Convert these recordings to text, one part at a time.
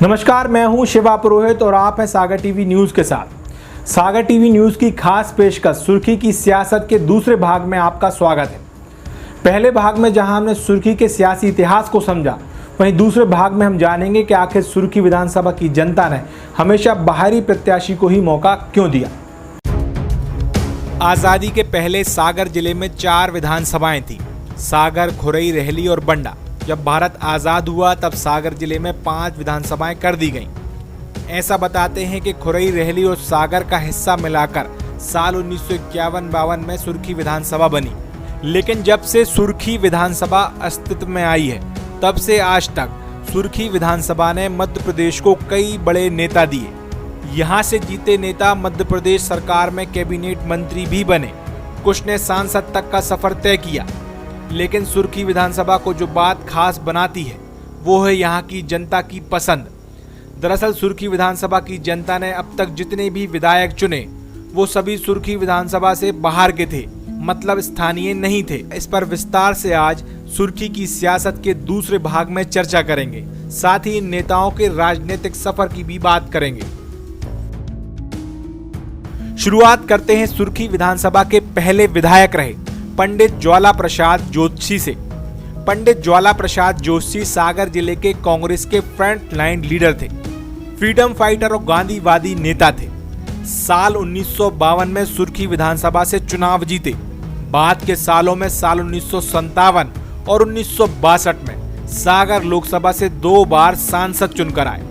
नमस्कार, मैं हूं शिवा पुरोहित और आप हैं सागर टीवी न्यूज के साथ। सागर टीवी न्यूज की खास पेशकश सुर्खी की सियासत के दूसरे भाग में आपका स्वागत है। पहले भाग में जहां हमने सुर्खी के सियासी इतिहास को समझा, वहीं दूसरे भाग में हम जानेंगे कि आखिर सुर्खी विधानसभा की जनता ने हमेशा बाहरी प्रत्याशी को ही मौका क्यों दिया। आजादी के पहले सागर जिले में 4 विधानसभाएं थी: सागर, खुरई, रेहली और बंडा। जब भारत आज़ाद हुआ तब सागर जिले में 5 विधानसभाएं कर दी गईं। ऐसा बताते हैं कि खुरई, रेहली और सागर का हिस्सा मिलाकर साल 1951-52 में सुर्खी विधानसभा बनी। लेकिन जब से सुर्खी विधानसभा अस्तित्व में आई है, तब से आज तक सुर्खी विधानसभा ने मध्य प्रदेश को कई बड़े नेता दिए। यहाँ से जीते नेता मध्य प्रदेश सरकार में कैबिनेट मंत्री भी बने, कुछ ने सांसद तक का सफर तय किया। लेकिन सुर्खी विधानसभा को जो बात खास बनाती है, वो है यहाँ की जनता की पसंद। दरअसल सुर्खी विधानसभा की जनता ने अब तक जितने भी विधायक चुने, वो सभी सुर्खी विधानसभा से बाहर के थे, मतलब स्थानीय नहीं थे। इस पर विस्तार से आज सुर्खी की सियासत के दूसरे भाग में चर्चा करेंगे। साथ ही इन नेताओं के राजनीतिक सफर की भी बात करेंगे। शुरुआत करते हैं सुर्खी विधानसभा के पहले विधायक रहे पंडित ज्वाला प्रसाद जोशी से। पंडित ज्वाला प्रसाद जोशी सागर जिले के कांग्रेस के फ्रंट लाइन लीडर थे, फ्रीडम फाइटर और गांधीवादी नेता थे। साल 1952 में सुर्खी विधानसभा से चुनाव जीते। बाद के सालों में साल 1957 और 1962 में सागर लोकसभा से 2 बार सांसद चुनकर आए।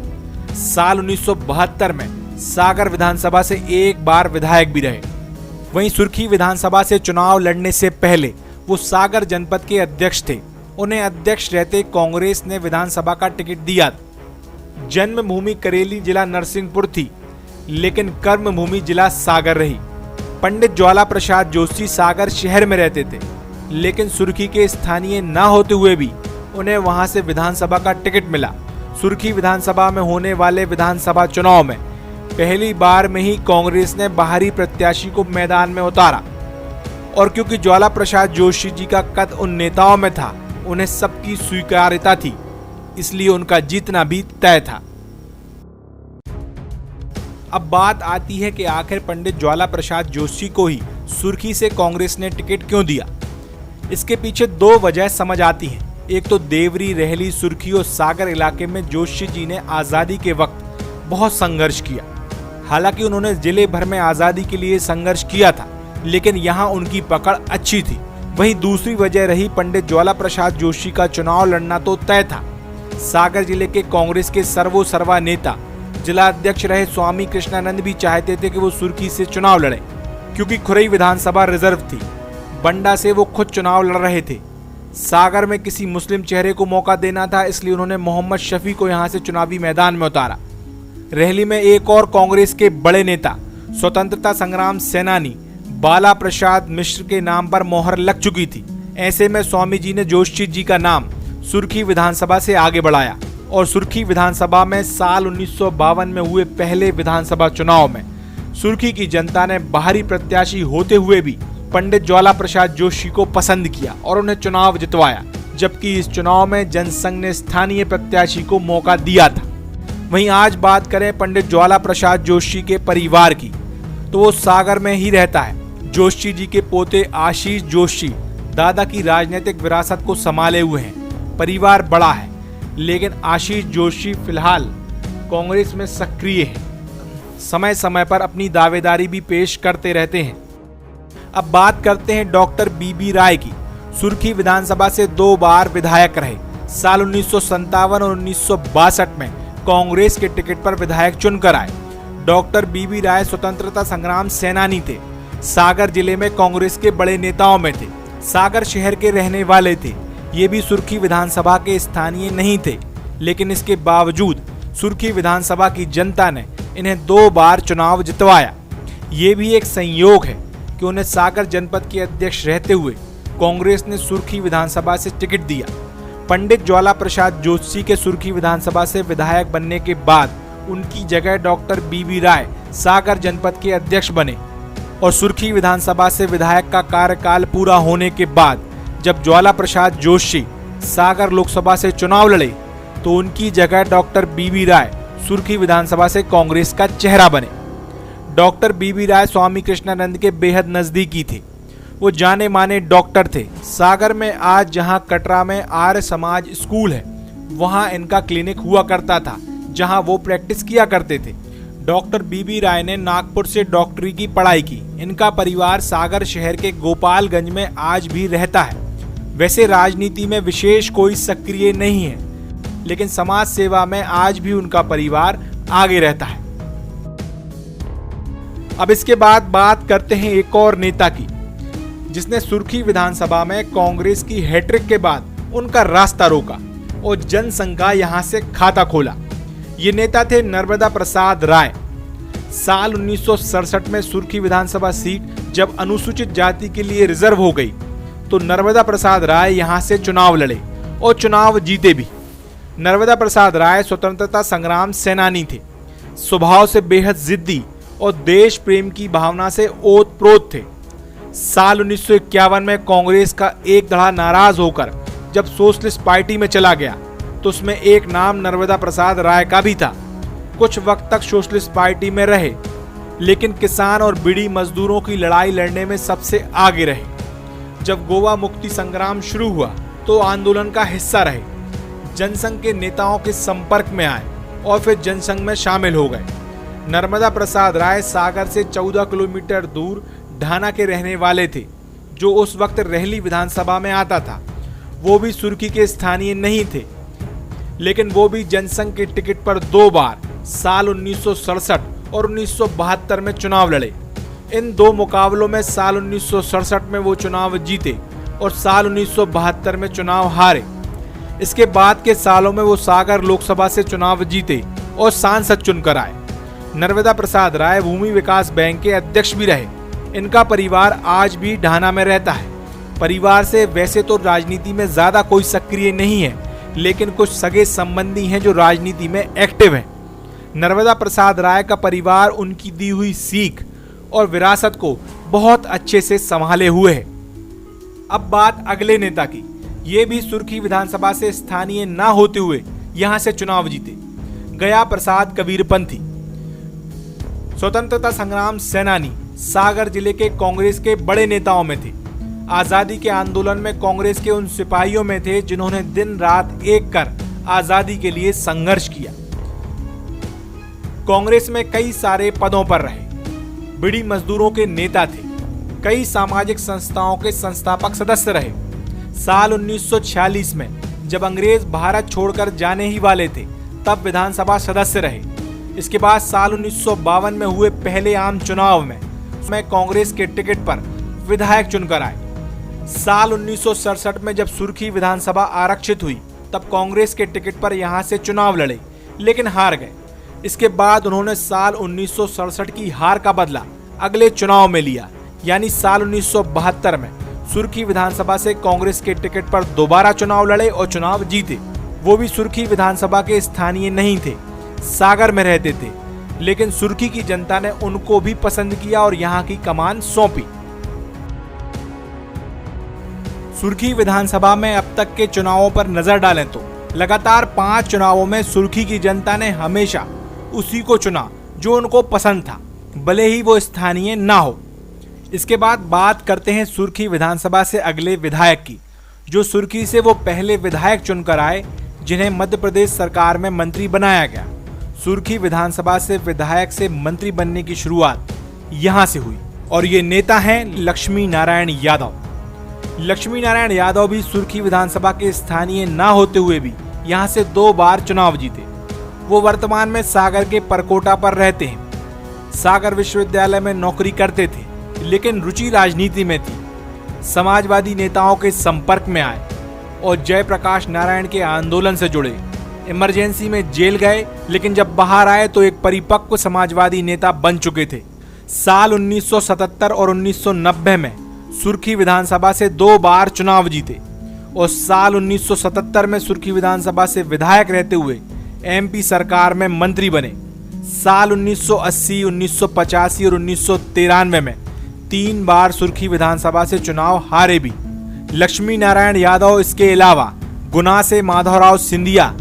साल 1972 में सागर विधानसभा से 1 बार विधायक भी रहे। वहीं सुर्खी विधानसभा से चुनाव लड़ने से पहले वो सागर जनपद के अध्यक्ष थे। उन्हें अध्यक्ष रहते कांग्रेस ने विधानसभा का टिकट दिया। जन्मभूमि करेली जिला नरसिंहपुर थी, लेकिन कर्मभूमि जिला सागर रही। पंडित ज्वाला प्रसाद जोशी सागर शहर में रहते थे, लेकिन सुर्खी के स्थानीय न होते हुए भी उन्हें वहां से विधानसभा का टिकट मिला। सुर्खी विधानसभा में होने वाले विधानसभा चुनाव में पहली बार में ही कांग्रेस ने बाहरी प्रत्याशी को मैदान में उतारा, और क्योंकि ज्वाला प्रसाद जोशी जी का कद उन नेताओं में था, उन्हें सबकी स्वीकार्यता थी, इसलिए उनका जीतना भी तय था। अब बात आती है कि आखिर पंडित ज्वाला प्रसाद जोशी को ही सुर्खी से कांग्रेस ने टिकट क्यों दिया। इसके पीछे 2 वजह समझ आती हैं। एक तो देवरी, रेहली, सुर्खी और सागर इलाके में जोशी जी ने आजादी के वक्त बहुत संघर्ष किया। हालांकि उन्होंने जिले भर में आजादी के लिए संघर्ष किया था, लेकिन यहाँ उनकी पकड़ अच्छी थी। वहीं दूसरी वजह रही पंडित ज्वाला प्रसाद जोशी का चुनाव लड़ना तो तय था। सागर जिले के कांग्रेस के सर्वा नेता, जिला अध्यक्ष रहे स्वामी कृष्णानंद भी चाहते थे कि वो सुर्खी से चुनाव लड़े, क्योंकि खुरई विधानसभा रिजर्व थी। बंडा से वो खुद चुनाव लड़ रहे थे। सागर में किसी मुस्लिम चेहरे को मौका देना था, इसलिए उन्होंने मोहम्मद शफी को यहाँ से चुनावी मैदान में उतारा। रेहली में एक और कांग्रेस के बड़े नेता, स्वतंत्रता संग्राम सेनानी बाला प्रसाद मिश्र के नाम पर मोहर लग चुकी थी। ऐसे में स्वामी जी ने जोशी जी का नाम सुर्खी विधानसभा से आगे बढ़ाया, और सुर्खी विधानसभा में साल 1952 में हुए पहले विधानसभा चुनाव में सुर्खी की जनता ने बाहरी प्रत्याशी होते हुए भी पंडित ज्वाला प्रसाद जोशी को पसंद किया और उन्हें चुनाव जितवाया, जबकि इस चुनाव में जनसंघ ने स्थानीय प्रत्याशी को मौका दिया था। वहीं आज बात करें पंडित ज्वाला प्रसाद जोशी के परिवार की, तो वो सागर में ही रहता है। जोशी जी के पोते आशीष जोशी दादा की राजनीतिक विरासत को संभाले हुए हैं। परिवार बड़ा है, लेकिन आशीष जोशी फिलहाल कांग्रेस में सक्रिय है। समय समय पर अपनी दावेदारी भी पेश करते रहते हैं। अब बात करते हैं डॉक्टर बीबी राय की। सुर्खी विधानसभा से 2 बार विधायक रहे। साल 1957 और 1962 में कांग्रेस के टिकट पर विधायक चुनकर आए। डॉक्टर बीबी राय स्वतंत्रता संग्राम सेनानी थे। सागर जिले में कांग्रेस के बड़े नेताओं में थे। सागर शहर के रहने वाले थे। ये भी सुर्खी विधानसभा के स्थानीय नहीं थे, लेकिन इसके बावजूद सुर्खी विधानसभा की जनता ने इन्हें 2 बार चुनाव जितवाया। ये भी एक संयोग है कि उन्हें सागर जनपद के अध्यक्ष रहते हुए कांग्रेस ने सुर्खी विधानसभा से टिकट दिया। पंडित ज्वाला प्रसाद जोशी के सुर्खी विधानसभा से विधायक बनने के बाद उनकी जगह डॉक्टर बीबी राय सागर जनपद के अध्यक्ष बने, और सुर्खी विधानसभा से विधायक का कार्यकाल पूरा होने के बाद जब ज्वाला प्रसाद जोशी सागर लोकसभा से चुनाव लड़े, तो उनकी जगह डॉक्टर बीबी राय सुर्खी विधानसभा से कांग्रेस का चेहरा बने। डॉक्टर बीबी राय स्वामी कृष्णानंद के बेहद नजदीकी थे। वो जाने माने डॉक्टर थे। सागर में आज जहां कटरा में आर्य समाज स्कूल है, वहां इनका क्लिनिक हुआ करता था, जहां वो प्रैक्टिस किया करते थे। डॉक्टर बीबी राय ने नागपुर से डॉक्टरी की पढ़ाई की। इनका परिवार सागर शहर के गोपालगंज में आज भी रहता है। वैसे राजनीति में विशेष कोई सक्रिय नहीं है, लेकिन समाज सेवा में आज भी उनका परिवार आगे रहता है। अब इसके बाद बात करते हैं एक और नेता की, जिसने सुर्खी विधानसभा में कांग्रेस की हैट्रिक के बाद उनका रास्ता रोका और जनसंघ का यहां से खाता खोला। ये नेता थे नर्मदा प्रसाद राय। साल 1967 में सुर्खी विधानसभा सीट जब अनुसूचित जाति के लिए रिजर्व हो गई, तो नर्मदा प्रसाद राय यहां से चुनाव लड़े और चुनाव जीते भी। नर्मदा प्रसाद राय स्वतंत्रता संग्राम सेनानी थे। स्वभाव से बेहद जिद्दी और देश प्रेम की भावना से ओतप्रोत थे। साल 1951 में कांग्रेस का एक धड़ा नाराज होकर जब सोशलिस्ट पार्टी में चला गया, तो उसमें एक नाम नर्मदा प्रसाद राय का भी था। कुछ वक्त तक सोशलिस्ट पार्टी में रहे, लेकिन किसान और बीड़ी मजदूरों की लड़ाई लड़ने में सबसे आगे रहे। जब गोवा मुक्ति संग्राम शुरू हुआ तो आंदोलन का हिस्सा रहे। जनसंघ के नेताओं के संपर्क में आए और फिर जनसंघ में शामिल हो गए। नर्मदा प्रसाद राय सागर से 14 किलोमीटर दूर ढाना के रहने वाले थे, जो उस वक्त रेहली विधानसभा में आता था। वो भी सुर्खी के स्थानीय नहीं थे, लेकिन वो भी जनसंघ के टिकट पर 2 बार साल 1967 और 1972 में चुनाव लड़े। इन 2 मुकाबलों में साल 1967 में वो चुनाव जीते और साल 1972 में चुनाव हारे। इसके बाद के सालों में वो सागर लोकसभा से चुनाव जीते और सांसद चुनकर आए। नर्मदा प्रसाद राय भूमि विकास बैंक के अध्यक्ष भी रहे। इनका परिवार आज भी ढाना में रहता है। परिवार से वैसे तो राजनीति में ज्यादा कोई सक्रिय नहीं है, लेकिन कुछ सगे संबंधी हैं जो राजनीति में एक्टिव हैं। नर्मदा प्रसाद राय का परिवार उनकी दी हुई सीख और विरासत को बहुत अच्छे से संभाले हुए है। अब बात अगले नेता की। ये भी सुर्खी विधानसभा से स्थानीय ना होते हुए यहां से चुनाव जीते। गया प्रसाद कबीरपंथी, स्वतंत्रता संग्राम सेनानी, सागर जिले के कांग्रेस के बड़े नेताओं में थे। आजादी के आंदोलन में कांग्रेस के उन सिपाहियों में थे जिन्होंने दिन रात एक कर आजादी के लिए संघर्ष किया। कांग्रेस में कई सारे पदों पर रहे। बीड़ी मजदूरों के नेता थे। कई सामाजिक संस्थाओं के संस्थापक सदस्य रहे। साल 1946 में जब अंग्रेज भारत छोड़कर जाने ही वाले थे, तब विधानसभा सदस्य रहे। इसके बाद साल 1952 में हुए पहले आम चुनाव में कांग्रेस के टिकट पर विधायक चुनकर आए। साल 1967 में जब सुर्खी विधानसभा आरक्षित हुई, तब कांग्रेस के टिकट पर यहां से चुनाव लड़े, लेकिन हार गए। इसके बाद उन्होंने साल 1967 की हार का बदला अगले चुनाव में लिया, यानी साल 1972 में सुर्खी विधानसभा से कांग्रेस के टिकट पर दोबारा चुनाव लड़े और चुनाव जीते। वो भी सुर्खी विधानसभा के स्थानीय नहीं थे, सागर में रहते थे, लेकिन सुर्खी की जनता ने उनको भी पसंद किया और यहाँ की कमान सौंपी। सुर्खी विधानसभा में अब तक के चुनावों पर नजर डालें तो लगातार 5 चुनावों में सुर्खी की जनता ने हमेशा उसी को चुना जो उनको पसंद था, भले ही वो स्थानीय ना हो। इसके बाद बात करते हैं सुर्खी विधानसभा से अगले विधायक की, जो सुर्खी से वो पहले विधायक चुनकर आए जिन्हें मध्य प्रदेश सरकार में मंत्री बनाया गया। सुर्खी विधानसभा से विधायक से मंत्री बनने की शुरुआत यहां से हुई और ये नेता हैं लक्ष्मी नारायण यादव। लक्ष्मी नारायण यादव भी सुर्खी विधानसभा के स्थानीय ना होते हुए भी यहां से 2 बार चुनाव जीते। वो वर्तमान में सागर के परकोटा पर रहते हैं। सागर विश्वविद्यालय में नौकरी करते थे, लेकिन रुचि राजनीति में थी। समाजवादी नेताओं के संपर्क में आए और जयप्रकाश नारायण के आंदोलन से जुड़े। इमरजेंसी में जेल गए, लेकिन जब बाहर आए तो एक परिपक्व समाजवादी नेता बन चुके थे। साल 1977 और 1990 में सुर्खी विधानसभा से 2 बार चुनाव जीते और साल 1977 में सुर्खी विधानसभा से विधायक रहते हुए एमपी सरकार में मंत्री बने। साल 1980, 1985 और 1993 में 3 बार सुर्खी विधानसभा से चुनाव हारे भी। लक्ष्मी नारायण यादव इसके अलावा गुना से माधवराव सिंधिया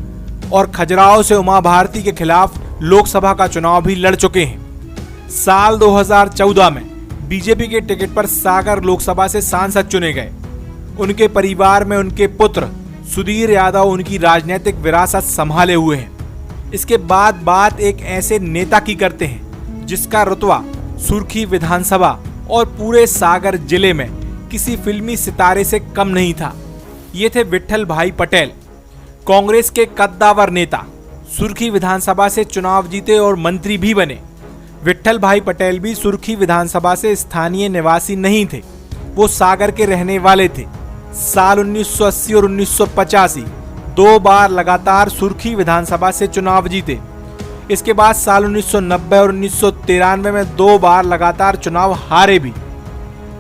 और खजुराहो से उमा भारती के खिलाफ लोकसभा का चुनाव भी लड़ चुके हैं। साल 2014 में बीजेपी के टिकट पर सागर लोकसभा से सांसद चुने गए। उनके परिवार में उनके पुत्र सुधीर यादव उनकी राजनीतिक विरासत संभाले हुए हैं। इसके बाद बात एक ऐसे नेता की करते हैं जिसका रुतबा सुर्खी विधानसभा और पूरे सागर जिले में किसी फिल्मी सितारे से कम नहीं था। ये थे विट्ठल भाई पटेल, कांग्रेस के कद्दावर नेता। सुर्खी विधानसभा से चुनाव जीते और मंत्री भी बने। विट्ठल भाई पटेल भी सुर्खी विधानसभा से स्थानीय निवासी नहीं थे, वो सागर के रहने वाले थे। साल 1980 और 1985 2 बार लगातार सुर्खी विधानसभा से चुनाव जीते। इसके बाद साल 1990 और 1993 में 2 बार लगातार चुनाव हारे भी।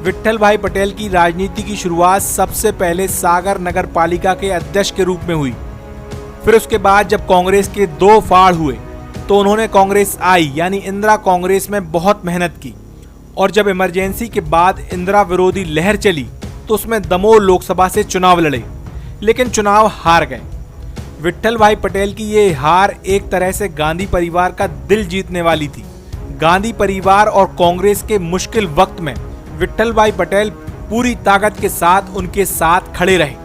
विट्ठल भाई पटेल की राजनीति की शुरुआत सबसे पहले सागर नगर पालिका के अध्यक्ष के रूप में हुई। फिर उसके बाद जब कांग्रेस के 2 फाड़ हुए तो उन्होंने कांग्रेस आई यानी इंदिरा कांग्रेस में बहुत मेहनत की, और जब इमरजेंसी के बाद इंदिरा विरोधी लहर चली तो उसमें दमोह लोकसभा से चुनाव लड़े, लेकिन चुनाव हार गए। विट्ठल भाई पटेल की ये हार एक तरह से गांधी परिवार का दिल जीतने वाली थी। गांधी परिवार और कांग्रेस के मुश्किल वक्त में विट्ठल भाई पटेल पूरी ताकत के साथ उनके साथ खड़े रहे।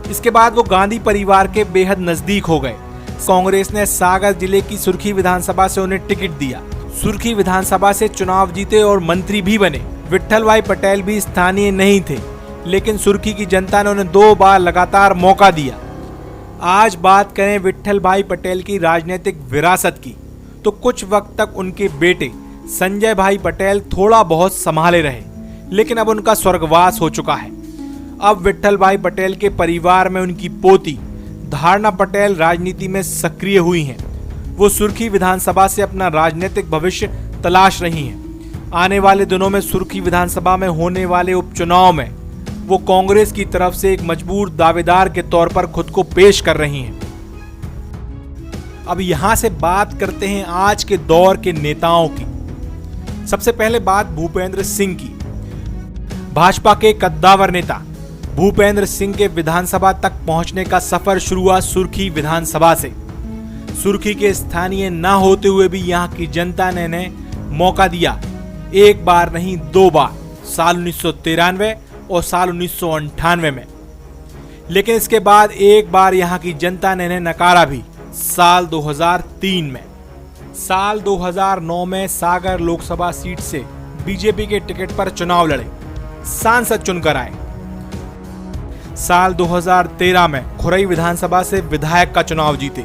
इसके बाद वो गांधी परिवार के बेहद नजदीक हो गए। कांग्रेस ने सागर जिले की सुर्खी विधानसभा से उन्हें टिकट दिया। सुर्खी विधानसभा से चुनाव जीते और मंत्री भी बने। विट्ठल भाई पटेल भी स्थानीय नहीं थे, लेकिन सुर्खी की जनता ने उन्हें 2 बार लगातार मौका दिया। आज बात करें विट्ठल भाई पटेल की राजनीतिक विरासत की, तो कुछ वक्त तक उनके बेटे संजय भाई पटेल थोड़ा बहुत संभाले रहे, लेकिन अब उनका स्वर्गवास हो चुका है। अब विट्ठल भाई पटेल के परिवार में उनकी पोती धारणा पटेल राजनीति में सक्रिय हुई हैं। वो सुर्खी विधानसभा से अपना राजनीतिक भविष्य तलाश रही हैं। आने वाले दिनों में सुर्खी विधानसभा में होने वाले उपचुनाव में वो कांग्रेस की तरफ से एक मजबूर दावेदार के तौर पर खुद को पेश कर रही हैं। अब यहां से बात करते हैं आज के दौर के नेताओं की। सबसे पहले बात भूपेंद्र सिंह की। भाजपा के कद्दावर नेता भूपेंद्र सिंह के विधानसभा तक पहुंचने का सफर शुरू हुआ सुर्खी विधानसभा से। सुर्खी के स्थानीय न होते हुए भी यहां की जनता ने इन्हें मौका दिया, एक बार नहीं 2 बार, साल 1993 और साल 1998 में। लेकिन इसके बाद एक बार यहां की जनता ने इन्हें नकारा भी, साल 2003 में। साल 2009 में सागर लोकसभा सीट से बीजेपी के टिकट पर चुनाव लड़े, सांसद चुनकर आए। साल 2013 में खुरई विधानसभा से विधायक का चुनाव जीते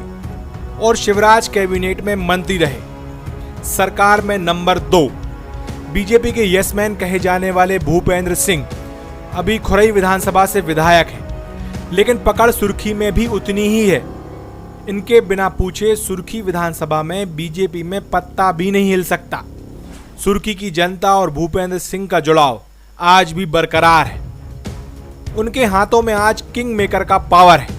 और शिवराज कैबिनेट में मंत्री रहे। सरकार में नंबर 2 बीजेपी के यसमैन कहे जाने वाले भूपेंद्र सिंह अभी खुरई विधानसभा से विधायक हैं, लेकिन पकड़ सुर्खी में भी उतनी ही है। इनके बिना पूछे सुर्खी विधानसभा में बीजेपी में पत्ता भी नहीं हिल सकता। सुर्खी की जनता और भूपेंद्र सिंह का जुड़ाव आज भी बरकरार है। उनके हाथों में आज किंग मेकर का पावर है।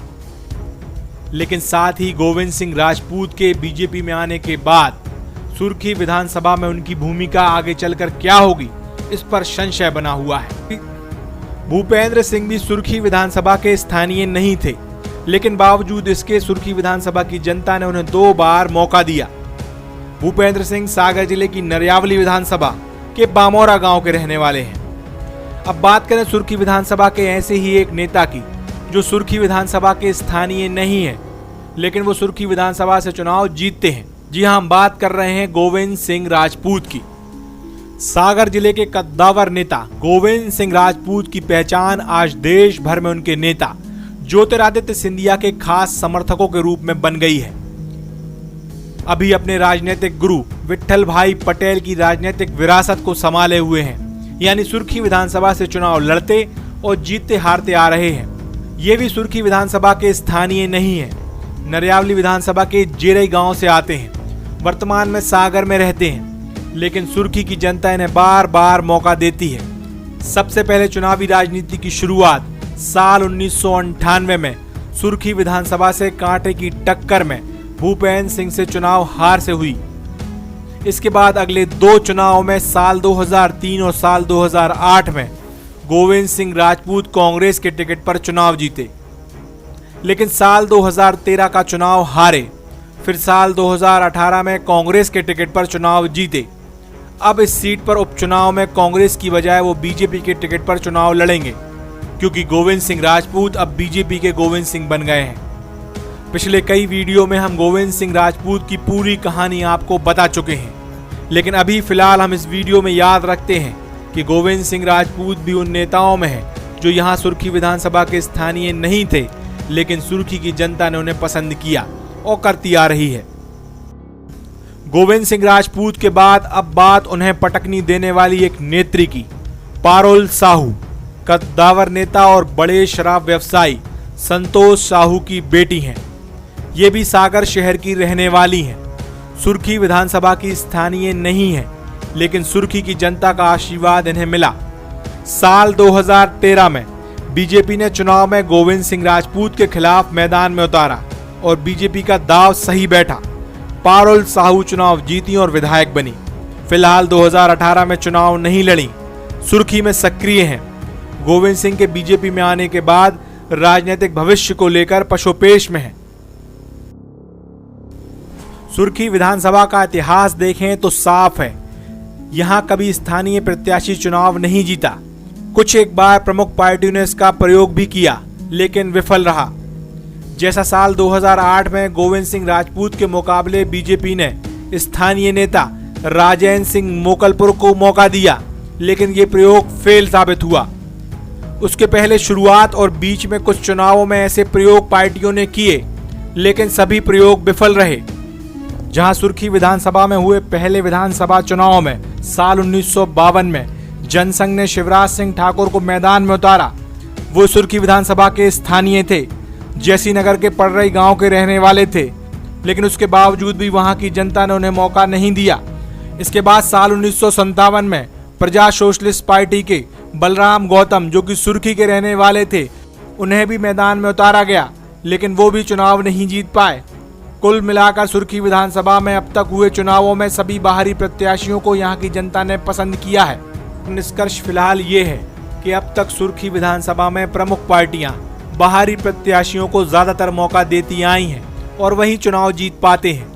लेकिन साथ ही गोविंद सिंह राजपूत के बीजेपी में आने के बाद सुर्खी विधानसभा में उनकी भूमिका आगे चलकर क्या होगी, इस पर संशय बना हुआ है। भूपेंद्र सिंह भी सुर्खी विधानसभा के स्थानीय नहीं थे, लेकिन बावजूद इसके सुर्खी विधानसभा की जनता ने उन्हें 2 बार मौका दिया। भूपेंद्र सिंह सागर जिले की नरियावली विधानसभा के बामोरा गांव के रहने वाले हैं। अब बात करें सुर्खी विधानसभा के ऐसे ही एक नेता की जो सुर्खी विधानसभा के स्थानीय नहीं है, लेकिन वो सुर्खी विधानसभा से चुनाव जीतते हैं। जी हां, हम बात कर रहे हैं गोविंद सिंह राजपूत की। सागर जिले के कद्दावर नेता गोविंद सिंह राजपूत की पहचान आज देश भर में उनके नेता ज्योतिरादित्य सिंधिया के खास समर्थकों के रूप में बन गई है। अभी अपने राजनीतिक गुरु विट्ठल भाई पटेल की राजनीतिक विरासत को संभाले हुए हैं, यानी सुर्खी विधानसभा से चुनाव लड़ते और जीतते हारते आ रहे हैं। ये भी सुर्खी विधानसभा के स्थानीय नहीं है, नरियावली विधानसभा के जेरई गांव से आते हैं, वर्तमान में सागर में रहते हैं, लेकिन सुर्खी की जनता इन्हें बार बार मौका देती है। सबसे पहले चुनावी राजनीति की शुरुआत साल 1998 में सुर्खी विधानसभा से कांटे की टक्कर में भूपेंद्र सिंह से चुनाव हार से हुई। इसके बाद अगले 2 चुनाव में साल 2003 और साल 2008 में गोविंद सिंह राजपूत कांग्रेस के टिकट पर चुनाव जीते, लेकिन साल 2013 का चुनाव हारे। फिर साल 2018 में कांग्रेस के टिकट पर चुनाव जीते। अब इस सीट पर उपचुनाव में कांग्रेस की बजाय वो बीजेपी के टिकट पर चुनाव लड़ेंगे, क्योंकि गोविंद सिंह राजपूत अब बीजेपी के गोविंद सिंह बन गए हैं। पिछले कई वीडियो में हम गोविंद सिंह राजपूत की पूरी कहानी आपको बता चुके हैं, लेकिन अभी फिलहाल हम इस वीडियो में याद रखते हैं कि गोविंद सिंह राजपूत भी उन नेताओं में है जो यहाँ सुर्खी विधानसभा के स्थानीय नहीं थे, लेकिन सुर्खी की जनता ने उन्हें पसंद किया और करती आ रही है। गोविंद सिंह राजपूत के बाद अब बात उन्हें पटकनी देने वाली एक नेत्री की, पारुल साहू, कद्दावर नेता और बड़े शराब व्यवसायी संतोष साहू की बेटी हैं। ये भी सागर शहर की रहने वाली हैं। सुर्खी विधानसभा की स्थानीय नहीं है, लेकिन सुर्खी की जनता का आशीर्वाद इन्हें मिला। साल 2013 में बीजेपी ने चुनाव में गोविंद सिंह राजपूत के खिलाफ मैदान में उतारा और बीजेपी का दांव सही बैठा। पारुल साहू चुनाव जीती और विधायक बनी। फिलहाल 2018 में चुनाव नहीं लड़ी, सुर्खी में सक्रिय हैं। गोविंद सिंह के बीजेपी में आने के बाद राजनीतिक भविष्य को लेकर पशोपेश में है। सुर्खी विधानसभा का इतिहास देखें तो साफ है, यहां कभी स्थानीय प्रत्याशी चुनाव नहीं जीता। कुछ एक बार प्रमुख पार्टियों ने इसका प्रयोग भी किया, लेकिन विफल रहा। जैसा साल 2008 में गोविंद सिंह राजपूत के मुकाबले बीजेपी ने स्थानीय नेता राजेंद्र सिंह मोकलपुर को मौका दिया, लेकिन ये प्रयोग फेल साबित हुआ। उसके पहले शुरुआत और बीच में कुछ चुनावों में ऐसे प्रयोग पार्टियों ने किए, लेकिन सभी प्रयोग विफल रहे। जहां सुर्खी विधानसभा में हुए पहले विधानसभा चुनाव में साल 1952 में जनसंघ ने शिवराज सिंह ठाकुर को मैदान में उतारा। वो सुर्खी विधानसभा के स्थानीय थे, जैसी नगर के पड़रई गांव के रहने वाले थे, लेकिन उसके बावजूद भी वहां की जनता ने उन्हें मौका नहीं दिया। इसके बाद साल 1957 में प्रजा सोशलिस्ट पार्टी के बलराम गौतम, जो कि सुर्खी के रहने वाले थे, उन्हें भी मैदान में उतारा गया, लेकिन वो भी चुनाव नहीं जीत पाए। कुल मिलाकर सुर्खी विधानसभा में अब तक हुए चुनावों में सभी बाहरी प्रत्याशियों को यहाँ की जनता ने पसंद किया है। निष्कर्ष फिलहाल ये है कि अब तक सुर्खी विधानसभा में प्रमुख पार्टियां बाहरी प्रत्याशियों को ज्यादातर मौका देती आई हैं और वही चुनाव जीत पाते हैं।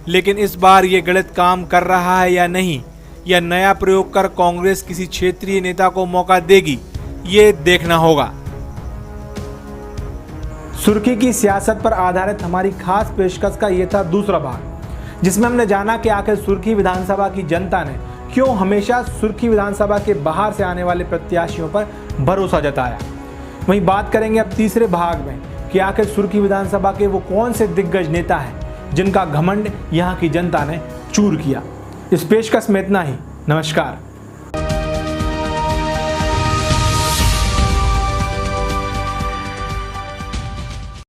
लेकिन इस बार ये गलत काम कर रहा है या नहीं, या नया प्रयोग कर कांग्रेस किसी क्षेत्रीय नेता को मौका देगी, ये देखना होगा। सुर्खी की सियासत पर आधारित हमारी खास पेशकश का ये था दूसरा भाग, जिसमें हमने जाना कि आखिर सुर्खी विधानसभा की जनता ने क्यों हमेशा सुर्खी विधानसभा के बाहर से आने वाले प्रत्याशियों पर भरोसा जताया। वहीं बात करेंगे अब तीसरे भाग में कि आखिर सुर्खी विधानसभा के वो कौन से दिग्गज नेता हैं जिनका घमंड यहाँ की जनता ने चूर किया। इस पेशकश में इतना ही। नमस्कार।